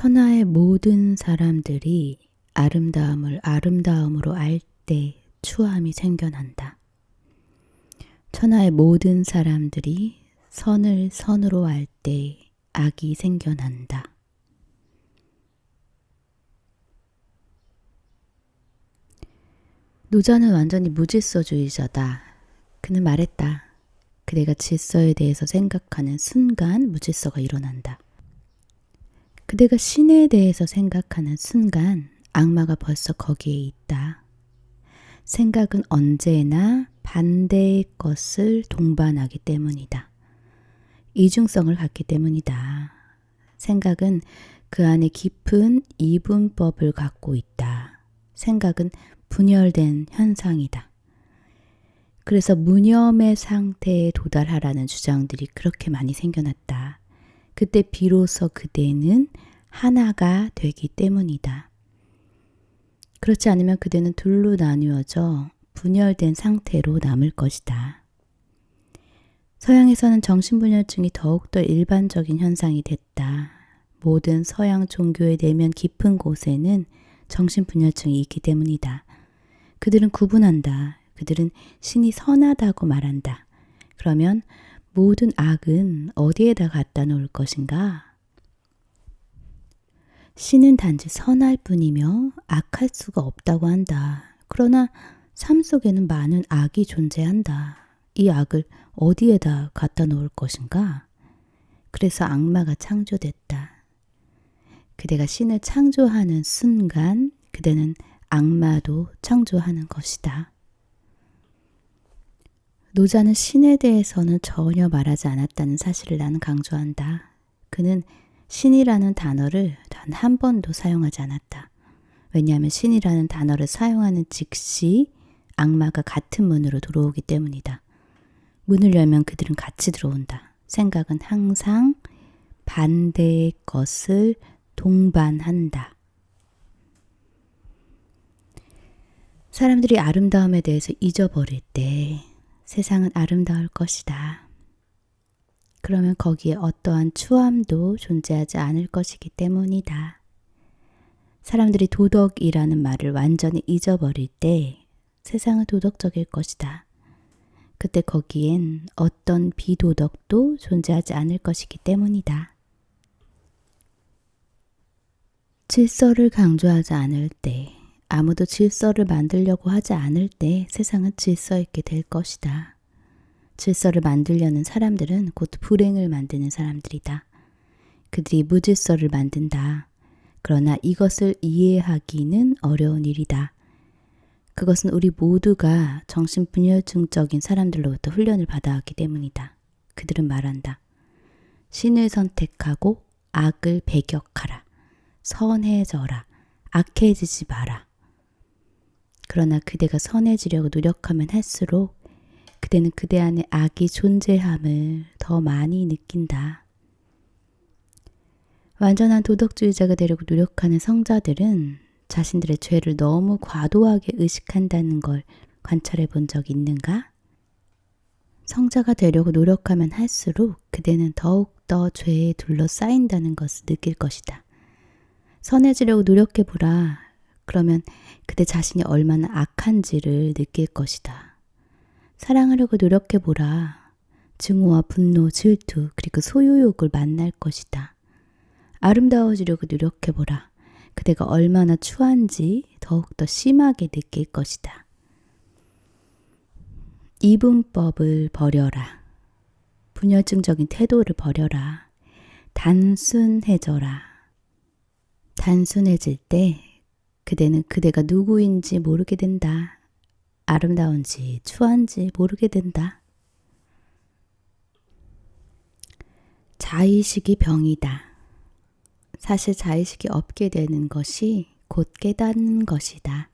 천하의 모든 사람들이 아름다움을 아름다움으로 알 때 추함이 생겨난다. 천하의 모든 사람들이 선을 선으로 알 때 악이 생겨난다. 노자는 완전히 무질서주의자다. 그는 말했다. 그대가 질서에 대해서 생각하는 순간 무질서가 일어난다. 그대가 신에 대해서 생각하는 순간 악마가 벌써 거기에 있다. 생각은 언제나 반대의 것을 동반하기 때문이다. 이중성을 갖기 때문이다. 생각은 그 안에 깊은 이분법을 갖고 있다. 생각은 분열된 현상이다. 그래서 무념의 상태에 도달하라는 주장들이 그렇게 많이 생겨났다. 그때 비로소 그대는 하나가 되기 때문이다. 그렇지 않으면 그대는 둘로 나뉘어져 분열된 상태로 남을 것이다. 서양에서는 정신분열증이 더욱더 일반적인 현상이 됐다. 모든 서양 종교의 내면 깊은 곳에는 정신분열증이 있기 때문이다. 그들은 구분한다. 그들은 신이 선하다고 말한다. 그러면 모든 악은 어디에다 갖다 놓을 것인가? 신은 단지 선할 뿐이며 악할 수가 없다고 한다. 그러나 삶 속에는 많은 악이 존재한다. 이 악을 어디에다 갖다 놓을 것인가? 그래서 악마가 창조됐다. 그대가 신을 창조하는 순간 그대는 악마도 창조하는 것이다. 노자는 신에 대해서는 전혀 말하지 않았다는 사실을 나는 강조한다. 그는 신이라는 단어를 단 한 번도 사용하지 않았다. 왜냐하면 신이라는 단어를 사용하는 즉시 악마가 같은 문으로 들어오기 때문이다. 문을 열면 그들은 같이 들어온다. 생각은 항상 반대의 것을 동반한다. 사람들이 아름다움에 대해서 잊어버릴 때 세상은 아름다울 것이다. 그러면 거기에 어떠한 추함도 존재하지 않을 것이기 때문이다. 사람들이 도덕이라는 말을 완전히 잊어버릴 때 세상은 도덕적일 것이다. 그때 거기엔 어떤 비도덕도 존재하지 않을 것이기 때문이다. 질서를 강조하지 않을 때, 아무도 질서를 만들려고 하지 않을 때 세상은 질서 있게 될 것이다. 질서를 만들려는 사람들은 곧 불행을 만드는 사람들이다. 그들이 무질서를 만든다. 그러나 이것을 이해하기는 어려운 일이다. 그것은 우리 모두가 정신분열증적인 사람들로부터 훈련을 받아왔기 때문이다. 그들은 말한다. 신을 선택하고 악을 배격하라. 선해져라. 악해지지 마라. 그러나 그대가 선해지려고 노력하면 할수록 그대는 그대 안에 악이 존재함을 더 많이 느낀다. 완전한 도덕주의자가 되려고 노력하는 성자들은 자신들의 죄를 너무 과도하게 의식한다는 걸 관찰해 본 적이 있는가? 성자가 되려고 노력하면 할수록 그대는 더욱더 죄에 둘러싸인다는 것을 느낄 것이다. 선해지려고 노력해보라. 그러면 그대 자신이 얼마나 악한지를 느낄 것이다. 사랑하려고 노력해보라. 증오와 분노, 질투, 그리고 소유욕을 만날 것이다. 아름다워지려고 노력해보라. 그대가 얼마나 추한지 더욱더 심하게 느낄 것이다. 이분법을 버려라. 분열증적인 태도를 버려라. 단순해져라. 단순해질 때 그대는 그대가 누구인지 모르게 된다. 아름다운지 추한지 모르게 된다. 자의식이 병이다. 사실 자의식이 없게 되는 것이 곧 깨닫는 것이다.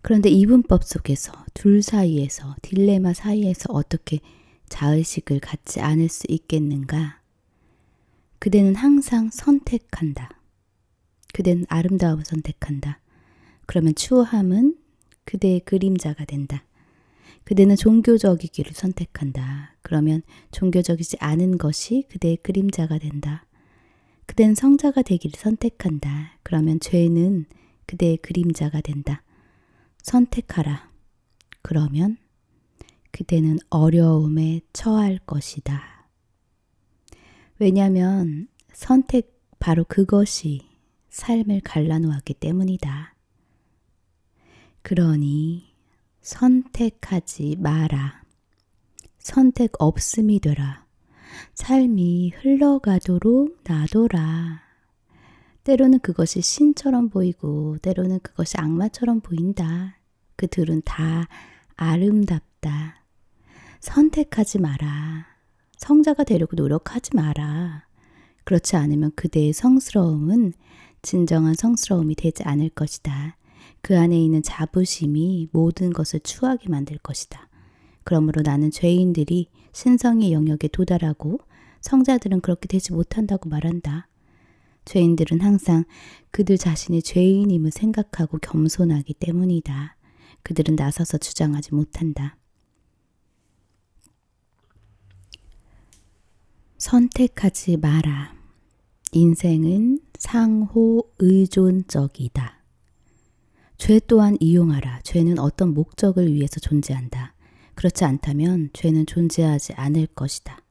그런데 이분법 속에서 둘 사이에서 딜레마 사이에서 어떻게 자의식을 갖지 않을 수 있겠는가? 그대는 항상 선택한다. 그대는 아름다움을 선택한다. 그러면 추함은 그대의 그림자가 된다. 그대는 종교적이기를 선택한다. 그러면 종교적이지 않은 것이 그대의 그림자가 된다. 그댄 성자가 되기를 선택한다. 그러면 죄는 그대의 그림자가 된다. 선택하라. 그러면 그대는 어려움에 처할 것이다. 왜냐하면 바로 그것이 삶을 갈라놓았기 때문이다. 그러니 선택하지 마라. 선택 없음이 되라. 삶이 흘러가도록 놔둬라. 때로는 그것이 신처럼 보이고 때로는 그것이 악마처럼 보인다. 그 둘은 다 아름답다. 선택하지 마라. 성자가 되려고 노력하지 마라. 그렇지 않으면 그대의 성스러움은 진정한 성스러움이 되지 않을 것이다. 그 안에 있는 자부심이 모든 것을 추하게 만들 것이다. 그러므로 나는 죄인들이 신성의 영역에 도달하고 성자들은 그렇게 되지 못한다고 말한다. 죄인들은 항상 그들 자신이 죄인임을 생각하고 겸손하기 때문이다. 그들은 나서서 주장하지 못한다. 선택하지 마라. 인생은 상호 의존적이다. 죄 또한 이용하라. 죄는 어떤 목적을 위해서 존재한다. 그렇지 않다면 죄는 존재하지 않을 것이다.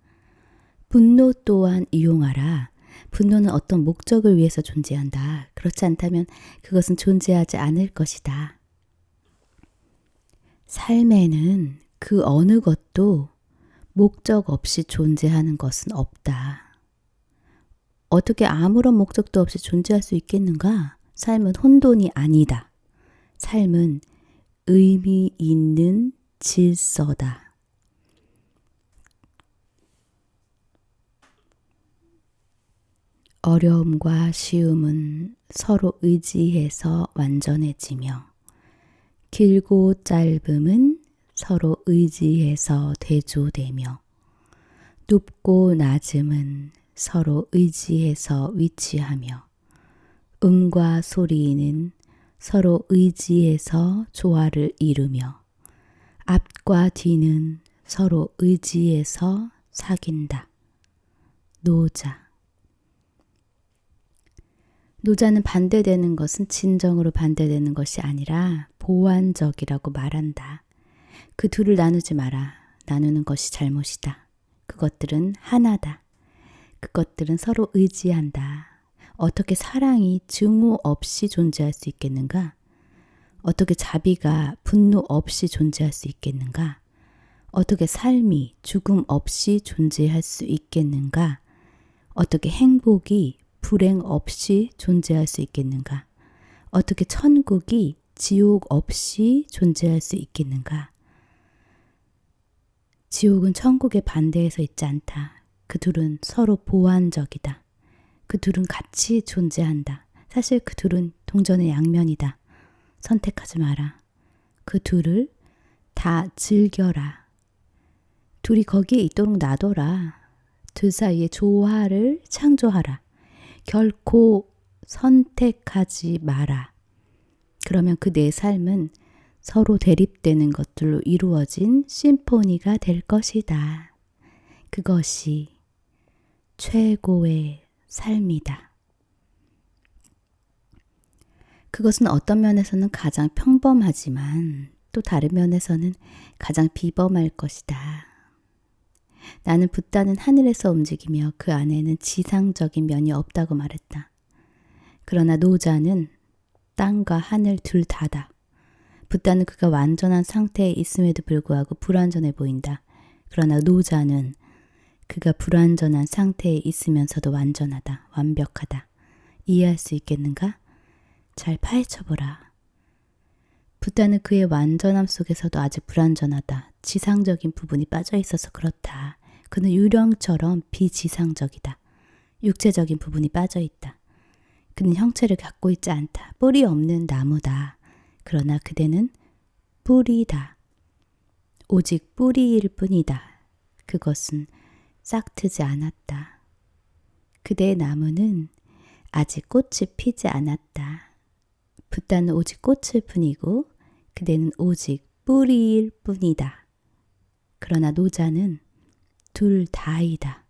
분노 또한 이용하라. 분노는 어떤 목적을 위해서 존재한다. 그렇지 않다면 그것은 존재하지 않을 것이다. 삶에는 그 어느 것도 목적 없이 존재하는 것은 없다. 어떻게 아무런 목적도 없이 존재할 수 있겠는가? 삶은 혼돈이 아니다. 삶은 의미 있는 질서다. 어려움과 쉬움은 서로 의지해서 완전해지며 길고 짧음은 서로 의지해서 대조되며 높고 낮음은 서로 의지해서 위치하며 음과 소리는 서로 의지해서 조화를 이루며 앞과 뒤는 서로 의지해서 사귄다. 노자. 노자는 반대되는 것은 진정으로 반대되는 것이 아니라 보완적이라고 말한다. 그 둘을 나누지 마라. 나누는 것이 잘못이다. 그것들은 하나다. 그것들은 서로 의지한다. 어떻게 사랑이 증오 없이 존재할 수 있겠는가? 어떻게 자비가 분노 없이 존재할 수 있겠는가? 어떻게 삶이 죽음 없이 존재할 수 있겠는가? 어떻게 행복이 불행 없이 존재할 수 있겠는가? 어떻게 천국이 지옥 없이 존재할 수 있겠는가? 지옥은 천국의 반대에서 있지 않다. 그 둘은 서로 보완적이다. 그 둘은 같이 존재한다. 사실 그 둘은 동전의 양면이다. 선택하지 마라. 그 둘을 다 즐겨라. 둘이 거기에 있도록 놔둬라. 둘 사이에 조화를 창조하라. 결코 선택하지 마라. 그러면 그 내 삶은 서로 대립되는 것들로 이루어진 심포니가 될 것이다. 그것이 최고의 삶이다. 그것은 어떤 면에서는 가장 평범하지만 또 다른 면에서는 가장 비범할 것이다. 나는 붓다는 하늘에서 움직이며 그 안에는 지상적인 면이 없다고 말했다. 그러나 노자는 땅과 하늘 둘 다다. 붓다는 그가 완전한 상태에 있음에도 불구하고 불완전해 보인다. 그러나 노자는 그가 불완전한 상태에 있으면서도 완전하다. 완벽하다. 이해할 수 있겠는가? 잘 파헤쳐보라. 붓다는 그의 완전함 속에서도 아직 불완전하다. 지상적인 부분이 빠져 있어서 그렇다. 그는 유령처럼 비지상적이다. 육체적인 부분이 빠져 있다. 그는 형체를 갖고 있지 않다. 뿌리 없는 나무다. 그러나 그대는 뿌리다. 오직 뿌리일 뿐이다. 그것은 싹트지 않았다. 그대의 나무는 아직 꽃이 피지 않았다. 붓다는 오직 꽃일 뿐이고 그대는 오직 뿌리일 뿐이다. 그러나 노자는 둘 다이다.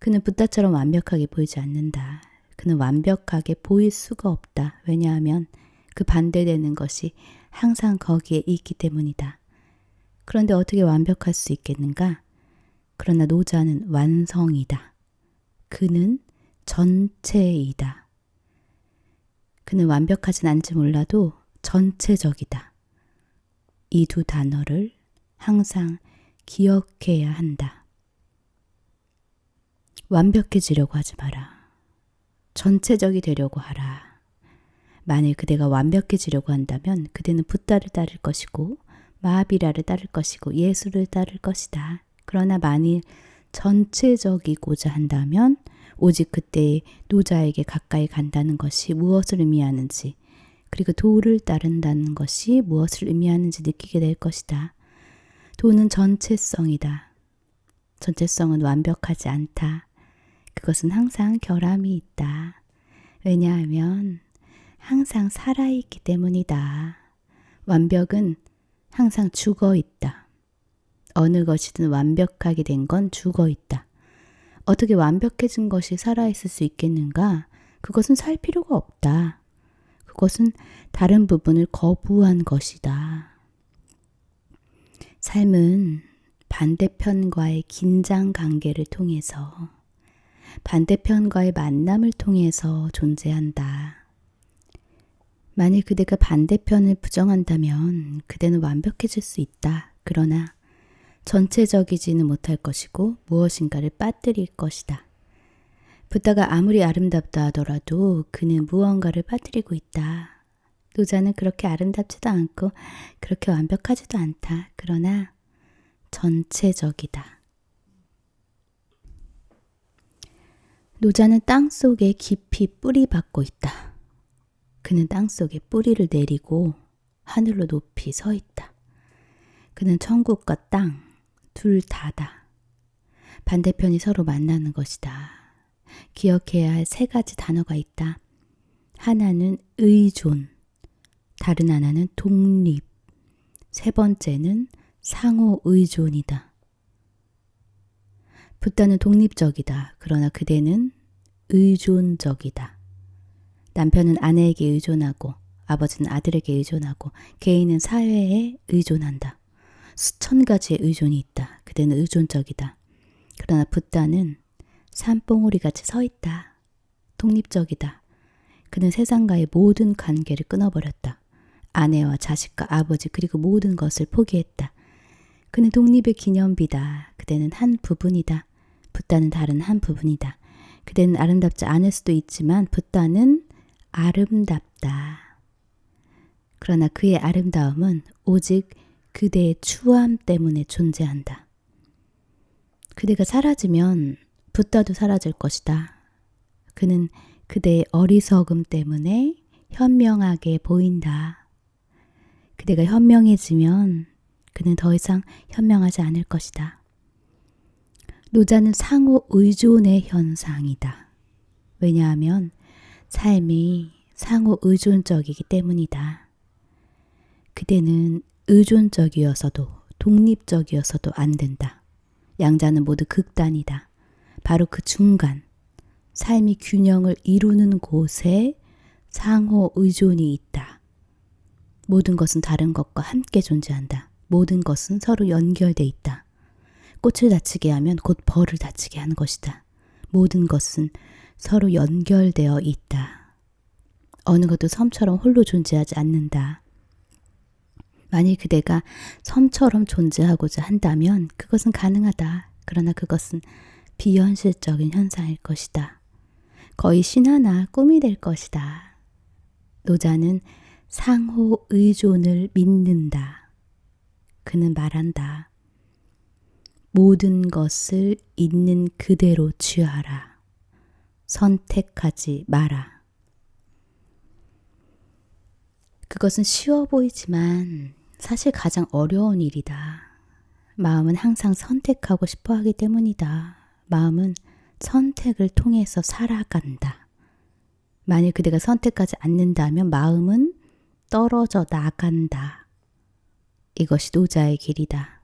그는 붓다처럼 완벽하게 보이지 않는다. 그는 완벽하게 보일 수가 없다. 왜냐하면 그 반대되는 것이 항상 거기에 있기 때문이다. 그런데 어떻게 완벽할 수 있겠는가? 그러나 노자는 완성이다. 그는 전체이다. 그는 완벽하진 않지 몰라도 전체적이다. 이 두 단어를 항상 기억해야 한다. 완벽해지려고 하지 마라. 전체적이 되려고 하라. 만일 그대가 완벽해지려고 한다면 그대는 붓다를 따를 것이고 마하비라를 따를 것이고 예수를 따를 것이다. 그러나 만일 전체적이고자 한다면 오직 그때의 노자에게 가까이 간다는 것이 무엇을 의미하는지, 그리고 도를 따른다는 것이 무엇을 의미하는지 느끼게 될 것이다. 도는 전체성이다. 전체성은 완벽하지 않다. 그것은 항상 결함이 있다. 왜냐하면 항상 살아있기 때문이다. 완벽은 항상 죽어있다. 어느 것이든 완벽하게 된 건 죽어있다. 어떻게 완벽해진 것이 살아있을 수 있겠는가? 그것은 살 필요가 없다. 그것은 다른 부분을 거부한 것이다. 삶은 반대편과의 긴장 관계를 통해서, 반대편과의 만남을 통해서 존재한다. 만일 그대가 반대편을 부정한다면 그대는 완벽해질 수 있다. 그러나 전체적이지는 못할 것이고 무엇인가를 빠뜨릴 것이다. 붓다가 아무리 아름답다 하더라도 그는 무언가를 빠뜨리고 있다. 노자는 그렇게 아름답지도 않고 그렇게 완벽하지도 않다. 그러나 전체적이다. 노자는 땅속에 깊이 뿌리 박고 있다. 그는 땅속에 뿌리를 내리고 하늘로 높이 서 있다. 그는 천국과 땅 둘 다다. 반대편이 서로 만나는 것이다. 기억해야 할 세 가지 단어가 있다. 하나는 의존, 다른 하나는 독립, 세 번째는 상호 의존이다. 붓다는 독립적이다. 그러나 그대는 의존적이다. 남편은 아내에게 의존하고 아버지는 아들에게 의존하고 개인은 사회에 의존한다. 수천 가지의 의존이 있다. 그대는 의존적이다. 그러나 붓다는 산봉우리 같이 서 있다. 독립적이다. 그는 세상과의 모든 관계를 끊어버렸다. 아내와 자식과 아버지 그리고 모든 것을 포기했다. 그는 독립의 기념비다. 그대는 한 부분이다. 붓다는 다른 한 부분이다. 그대는 아름답지 않을 수도 있지만 붓다는 아름답다. 그러나 그의 아름다움은 오직 그대의 추함 때문에 존재한다. 그대가 사라지면 붓다도 사라질 것이다. 그는 그대의 어리석음 때문에 현명하게 보인다. 그대가 현명해지면 그는 더 이상 현명하지 않을 것이다. 노자는 상호 의존의 현상이다. 왜냐하면 삶이 상호 의존적이기 때문이다. 그대는 의존적이어서도 독립적이어서도 안 된다. 양자는 모두 극단이다. 바로 그 중간, 삶이 균형을 이루는 곳에 상호 의존이 있다. 모든 것은 다른 것과 함께 존재한다. 모든 것은 서로 연결돼 있다. 꽃을 다치게 하면 곧 벌을 다치게 하는 것이다. 모든 것은 서로 연결되어 있다. 어느 것도 섬처럼 홀로 존재하지 않는다. 만일 그대가 섬처럼 존재하고자 한다면 그것은 가능하다. 그러나 그것은 비현실적인 현상일 것이다. 거의 신화나 꿈이 될 것이다. 노자는 상호 의존을 믿는다. 그는 말한다. 모든 것을 있는 그대로 취하라. 선택하지 마라. 그것은 쉬워 보이지만 사실 가장 어려운 일이다. 마음은 항상 선택하고 싶어 하기 때문이다. 마음은 선택을 통해서 살아간다. 만일 그대가 선택하지 않는다면 마음은 떨어져 나간다. 이것이 노자의 길이다.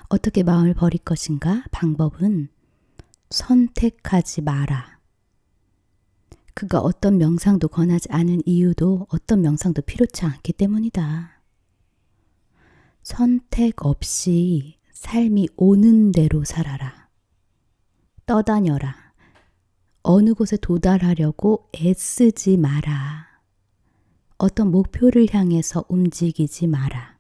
어떻게 마음을 버릴 것인가? 방법은 선택하지 마라. 그가 어떤 명상도 권하지 않은 이유도 어떤 명상도 필요치 않기 때문이다. 선택 없이 삶이 오는 대로 살아라. 떠다녀라. 어느 곳에 도달하려고 애쓰지 마라. 어떤 목표를 향해서 움직이지 마라.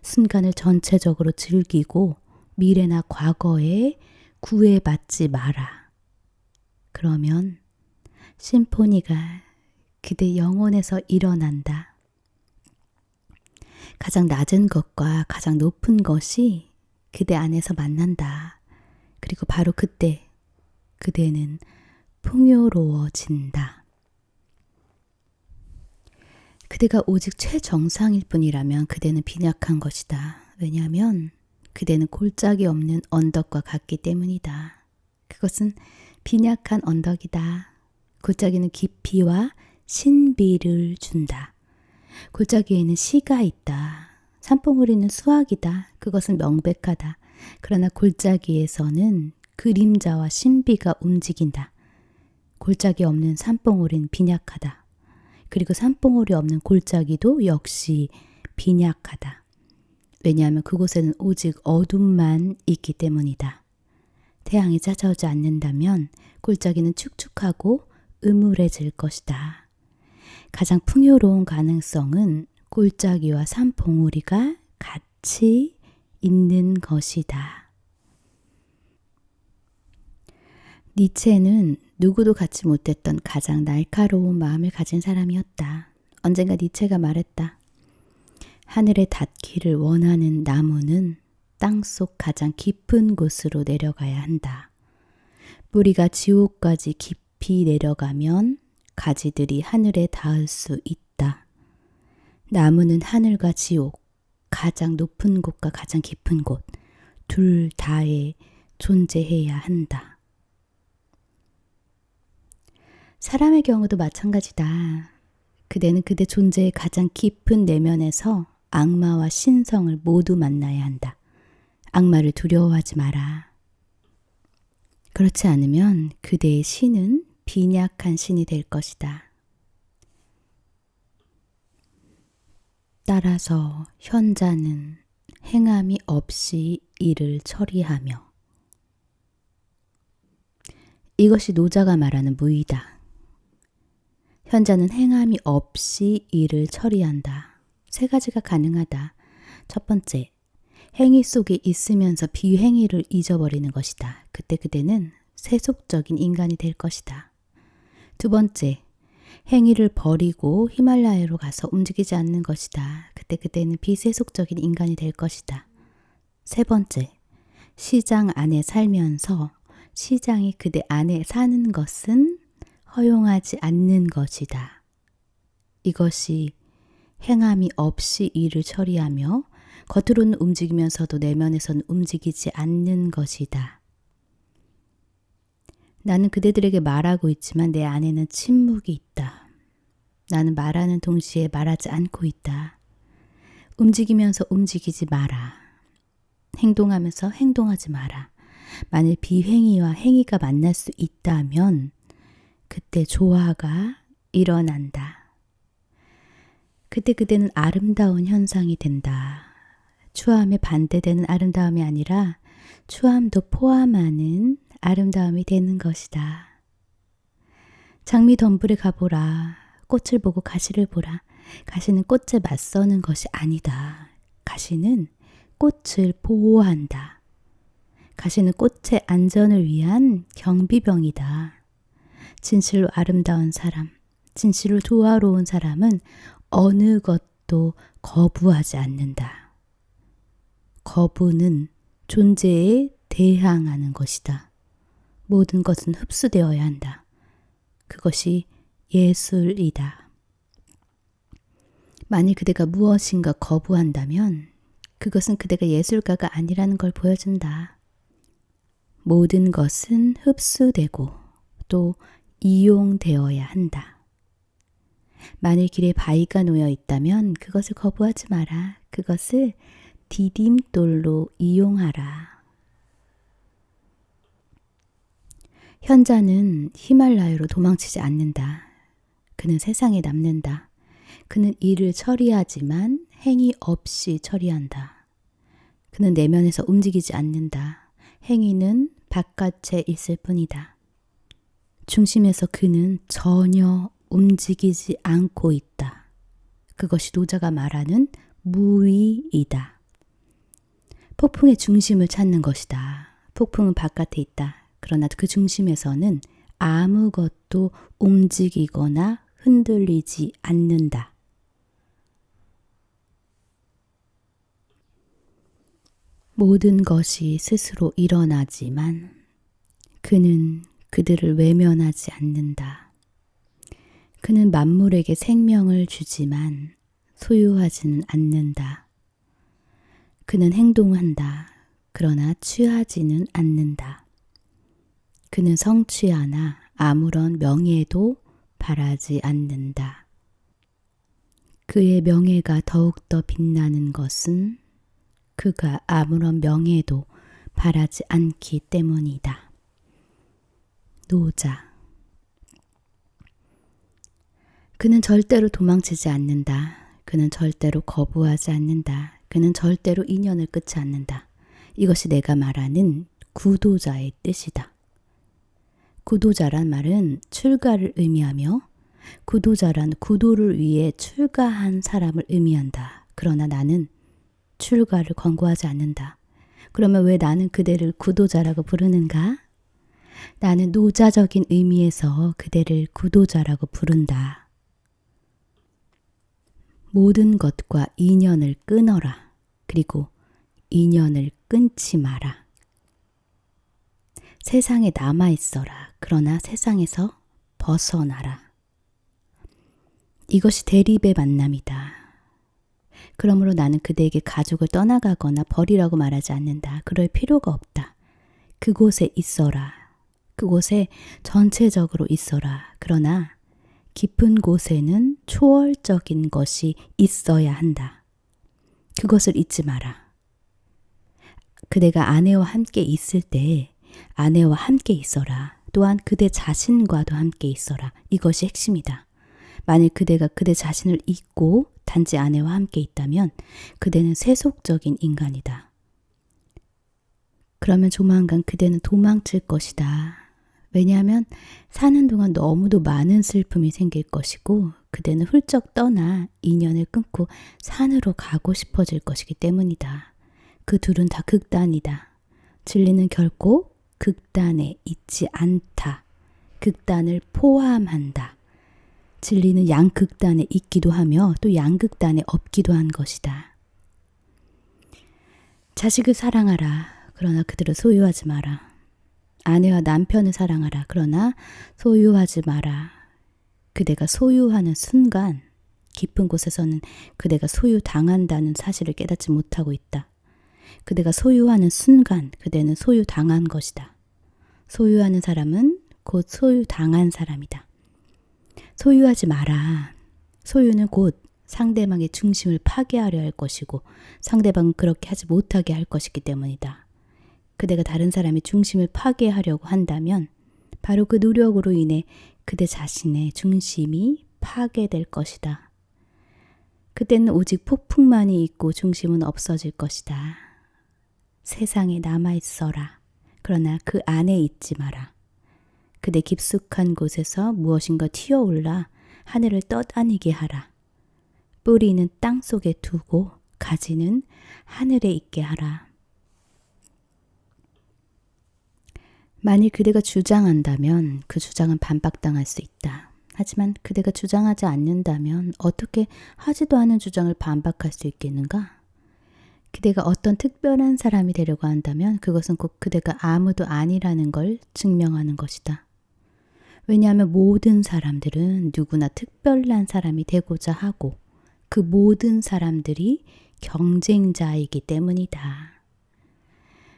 순간을 전체적으로 즐기고 미래나 과거에 구애받지 마라. 그러면 심포니가 그대 영혼에서 일어난다. 가장 낮은 것과 가장 높은 것이 그대 안에서 만난다. 그리고 바로 그때 그대는 풍요로워진다. 그대가 오직 최정상일 뿐이라면 그대는 빈약한 것이다. 왜냐하면 그대는 골짜기 없는 언덕과 같기 때문이다. 그것은 빈약한 언덕이다. 골짜기는 깊이와 신비를 준다. 골짜기에는 시가 있다. 산봉우리는 수학이다. 그것은 명백하다. 그러나 골짜기에서는 그림자와 신비가 움직인다. 골짜기 없는 산봉우리는 빈약하다. 그리고 산봉우리 없는 골짜기도 역시 빈약하다. 왜냐하면 그곳에는 오직 어둠만 있기 때문이다. 태양이 찾아오지 않는다면 골짜기는 축축하고 음울해질 것이다. 가장 풍요로운 가능성은 골짜기와 산봉우리가 같이 있는 것이다. 니체는 누구도 갖지 못했던 가장 날카로운 마음을 가진 사람이었다. 언젠가 니체가 말했다. 하늘에 닿기를 원하는 나무는 땅속 가장 깊은 곳으로 내려가야 한다. 뿌리가 지옥까지 깊이 내려가면 가지들이 하늘에 닿을 수 있다. 나무는 하늘과 지옥, 가장 높은 곳과 가장 깊은 곳, 둘 다에 존재해야 한다. 사람의 경우도 마찬가지다. 그대는 그대 존재의 가장 깊은 내면에서 악마와 신성을 모두 만나야 한다. 악마를 두려워하지 마라. 그렇지 않으면 그대의 신은 빈약한 신이 될 것이다. 따라서 현자는 행함이 없이 일을 처리하며 이것이 노자가 말하는 무의다. 현자는 행함이 없이 일을 처리한다. 세 가지가 가능하다. 첫 번째, 행위 속에 있으면서 비행위를 잊어버리는 것이다. 그때 그대는 세속적인 인간이 될 것이다. 두 번째, 행위를 버리고 히말라야로 가서 움직이지 않는 것이다. 그때 그대는 비세속적인 인간이 될 것이다. 세 번째, 시장 안에 살면서 시장이 그대 안에 사는 것은 허용하지 않는 것이다. 이것이 행함이 없이 일을 처리하며 겉으로는 움직이면서도 내면에서는 움직이지 않는 것이다. 나는 그대들에게 말하고 있지만 내 안에는 침묵이 있다. 나는 말하는 동시에 말하지 않고 있다. 움직이면서 움직이지 마라. 행동하면서 행동하지 마라. 만일 비행위와 행위가 만날 수 있다면 그때 조화가 일어난다. 그때 그대는 아름다운 현상이 된다. 추함에 반대되는 아름다움이 아니라 추함도 포함하는 아름다움이 되는 것이다. 장미 덤불에 가보라. 꽃을 보고 가시를 보라. 가시는 꽃에 맞서는 것이 아니다. 가시는 꽃을 보호한다. 가시는 꽃의 안전을 위한 경비병이다. 진실로 아름다운 사람, 진실로 조화로운 사람은 어느 것도 거부하지 않는다. 거부는 존재에 대항하는 것이다. 모든 것은 흡수되어야 한다. 그것이 예술이다. 만일 그대가 무엇인가 거부한다면 그것은 그대가 예술가가 아니라는 걸 보여준다. 모든 것은 흡수되고 또 이용되어야 한다. 만일 길에 바위가 놓여 있다면 그것을 거부하지 마라. 그것을 디딤돌로 이용하라. 현자는 히말라야로 도망치지 않는다. 그는 세상에 남는다. 그는 일을 처리하지만 행위 없이 처리한다. 그는 내면에서 움직이지 않는다. 행위는 바깥에 있을 뿐이다. 중심에서 그는 전혀 움직이지 않고 있다. 그것이 노자가 말하는 무위이다. 폭풍의 중심을 찾는 것이다. 폭풍은 바깥에 있다. 그러나 그 중심에서는 아무것도 움직이거나 흔들리지 않는다. 모든 것이 스스로 일어나지만 그는 그들을 외면하지 않는다. 그는 만물에게 생명을 주지만 소유하지는 않는다. 그는 행동한다. 그러나 취하지는 않는다. 그는 성취하나 아무런 명예도 바라지 않는다. 그의 명예가 더욱더 빛나는 것은 그가 아무런 명예도 바라지 않기 때문이다. 노자. 그는 절대로 도망치지 않는다. 그는 절대로 거부하지 않는다. 그는 절대로 인연을 끊지 않는다. 이것이 내가 말하는 구도자의 뜻이다. 구도자란 말은 출가를 의미하며 구도자란 구도를 위해 출가한 사람을 의미한다. 그러나 나는 출가를 권고하지 않는다. 그러면 왜 나는 그대를 구도자라고 부르는가? 나는 노자적인 의미에서 그대를 구도자라고 부른다. 모든 것과 인연을 끊어라. 그리고 인연을 끊지 마라. 세상에 남아있어라. 그러나 세상에서 벗어나라. 이것이 대립의 만남이다. 그러므로 나는 그대에게 가족을 떠나가거나 버리라고 말하지 않는다. 그럴 필요가 없다. 그곳에 있어라. 그곳에 전체적으로 있어라. 그러나 깊은 곳에는 초월적인 것이 있어야 한다. 그것을 잊지 마라. 그대가 아내와 함께 있을 때 아내와 함께 있어라. 또한 그대 자신과도 함께 있어라. 이것이 핵심이다. 만일 그대가 그대 자신을 잊고 단지 아내와 함께 있다면 그대는 세속적인 인간이다. 그러면 조만간 그대는 도망칠 것이다. 왜냐하면 사는 동안 너무도 많은 슬픔이 생길 것이고 그대는 훌쩍 떠나 인연을 끊고 산으로 가고 싶어질 것이기 때문이다. 그 둘은 다 극단이다. 진리는 결코 극단에 있지 않다. 극단을 포함한다. 진리는 양극단에 있기도 하며 또 양극단에 없기도 한 것이다. 자식을 사랑하라. 그러나 그들을 소유하지 마라. 아내와 남편을 사랑하라. 그러나 소유하지 마라. 그대가 소유하는 순간 깊은 곳에서는 그대가 소유당한다는 사실을 깨닫지 못하고 있다. 그대가 소유하는 순간 그대는 소유당한 것이다. 소유하는 사람은 곧 소유당한 사람이다. 소유하지 마라. 소유는 곧 상대방의 중심을 파괴하려 할 것이고 상대방은 그렇게 하지 못하게 할 것이기 때문이다. 그대가 다른 사람의 중심을 파괴하려고 한다면 바로 그 노력으로 인해 그대 자신의 중심이 파괴될 것이다. 그때는 오직 폭풍만이 있고 중심은 없어질 것이다. 세상에 남아있어라. 그러나 그 안에 있지 마라. 그대 깊숙한 곳에서 무엇인가 튀어올라 하늘을 떠다니게 하라. 뿌리는 땅 속에 두고 가지는 하늘에 있게 하라. 만일 그대가 주장한다면 그 주장은 반박당할 수 있다. 하지만 그대가 주장하지 않는다면 어떻게 하지도 않은 주장을 반박할 수 있겠는가? 그대가 어떤 특별한 사람이 되려고 한다면 그것은 곧 그대가 아무도 아니라는 걸 증명하는 것이다. 왜냐하면 모든 사람들은 누구나 특별한 사람이 되고자 하고 그 모든 사람들이 경쟁자이기 때문이다.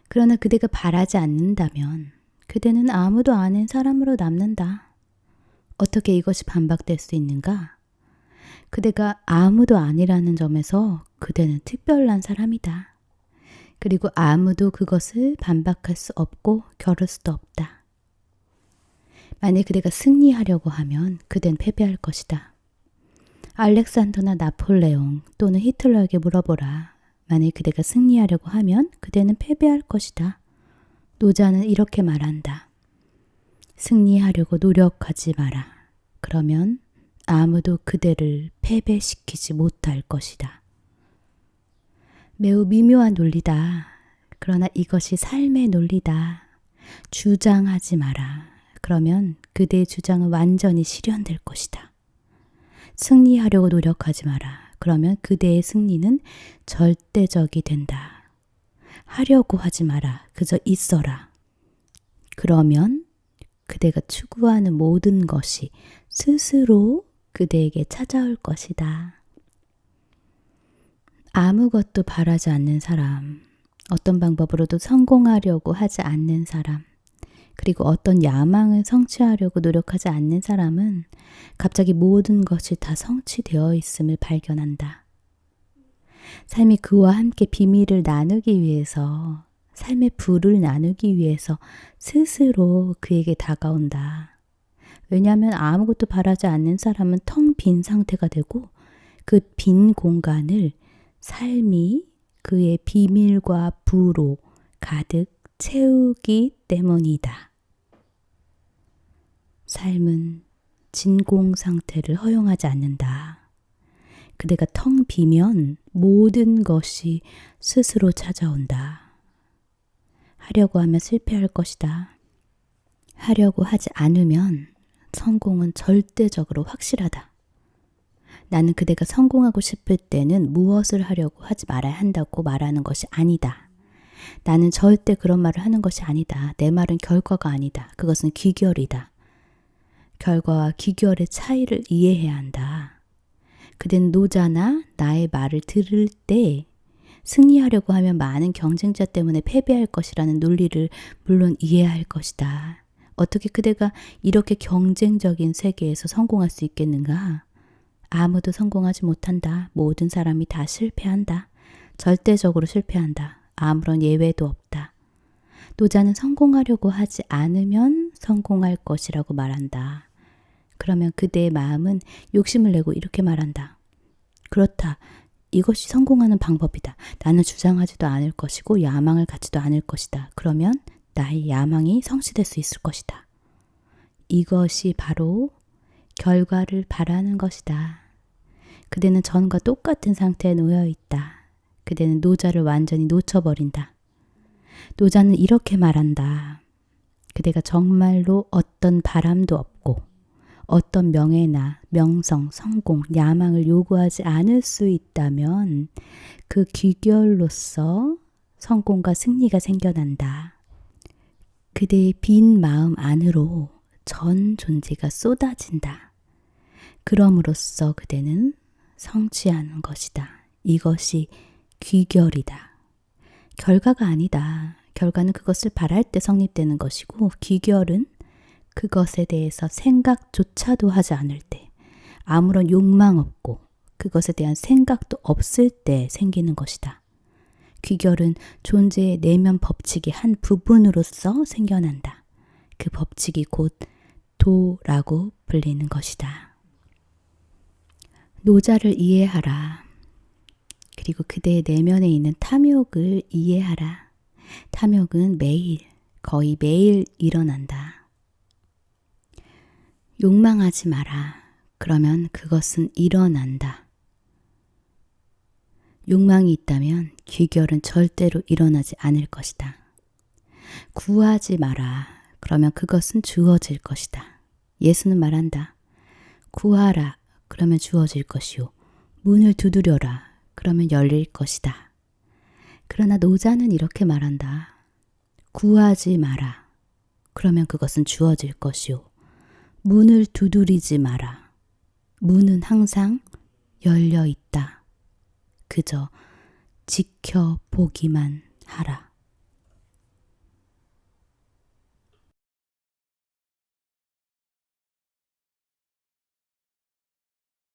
그러나 그대가 바라지 않는다면 그대는 아무도 아닌 사람으로 남는다. 어떻게 이것이 반박될 수 있는가? 그대가 아무도 아니라는 점에서 그대는 특별한 사람이다. 그리고 아무도 그것을 반박할 수 없고 겨룰 수도 없다. 만약 그대가 승리하려고 하면 그댄 패배할 것이다. 알렉산더나 나폴레옹 또는 히틀러에게 물어보라. 만약 그대가 승리하려고 하면 그대는 패배할 것이다. 노자는 이렇게 말한다. 승리하려고 노력하지 마라. 그러면 아무도 그대를 패배시키지 못할 것이다. 매우 미묘한 논리다. 그러나 이것이 삶의 논리다. 주장하지 마라. 그러면 그대의 주장은 완전히 실현될 것이다. 승리하려고 노력하지 마라. 그러면 그대의 승리는 절대적이 된다. 하려고 하지 마라. 그저 있어라. 그러면 그대가 추구하는 모든 것이 스스로 그대에게 찾아올 것이다. 아무것도 바라지 않는 사람, 어떤 방법으로도 성공하려고 하지 않는 사람, 그리고 어떤 야망을 성취하려고 노력하지 않는 사람은 갑자기 모든 것이 다 성취되어 있음을 발견한다. 삶이 그와 함께 비밀을 나누기 위해서, 삶의 불을 나누기 위해서 스스로 그에게 다가온다. 왜냐하면 아무것도 바라지 않는 사람은 텅 빈 상태가 되고 그 빈 공간을 삶이 그의 비밀과 부로 가득 채우기 때문이다. 삶은 진공 상태를 허용하지 않는다. 그대가 텅 비면 모든 것이 스스로 찾아온다. 하려고 하면 실패할 것이다. 하려고 하지 않으면 성공은 절대적으로 확실하다. 나는 그대가 성공하고 싶을 때는 무엇을 하려고 하지 말아야 한다고 말하는 것이 아니다. 나는 절대 그런 말을 하는 것이 아니다. 내 말은 결과가 아니다. 그것은 귀결이다. 결과와 귀결의 차이를 이해해야 한다. 그대는 노자나 나의 말을 들을 때 승리하려고 하면 많은 경쟁자 때문에 패배할 것이라는 논리를 물론 이해할 것이다. 어떻게 그대가 이렇게 경쟁적인 세계에서 성공할 수 있겠는가? 아무도 성공하지 못한다. 모든 사람이 다 실패한다. 절대적으로 실패한다. 아무런 예외도 없다. 노자는 성공하려고 하지 않으면 성공할 것이라고 말한다. 그러면 그대의 마음은 욕심을 내고 이렇게 말한다. 그렇다. 이것이 성공하는 방법이다. 나는 주장하지도 않을 것이고 야망을 갖지도 않을 것이다. 그러면 나의 야망이 성취될 수 있을 것이다. 이것이 바로 결과를 바라는 것이다. 그대는 전과 똑같은 상태에 놓여 있다. 그대는 노자를 완전히 놓쳐버린다. 노자는 이렇게 말한다. 그대가 정말로 어떤 바람도 없고 어떤 명예나 명성, 성공, 야망을 요구하지 않을 수 있다면 그 귀결로서 성공과 승리가 생겨난다. 그대의 빈 마음 안으로 전 존재가 쏟아진다. 그럼으로써 그대는 성취하는 것이다. 이것이 귀결이다. 결과가 아니다. 결과는 그것을 바랄 때 성립되는 것이고 귀결은 그것에 대해서 생각조차도 하지 않을 때, 아무런 욕망 없고 그것에 대한 생각도 없을 때 생기는 것이다. 귀결은 존재의 내면 법칙의 한 부분으로서 생겨난다. 그 법칙이 곧 도라고 불리는 것이다. 노자를 이해하라. 그리고 그대의 내면에 있는 탐욕을 이해하라. 탐욕은 매일, 거의 매일 일어난다. 욕망하지 마라. 그러면 그것은 일어난다. 욕망이 있다면 귀결은 절대로 일어나지 않을 것이다. 구하지 마라. 그러면 그것은 주어질 것이다. 예수는 말한다. 구하라. 그러면 주어질 것이요. 문을 두드려라. 그러면 열릴 것이다. 그러나 노자는 이렇게 말한다. 구하지 마라. 그러면 그것은 주어질 것이요. 문을 두드리지 마라. 문은 항상 열려 있다. 그저 지켜보기만 하라.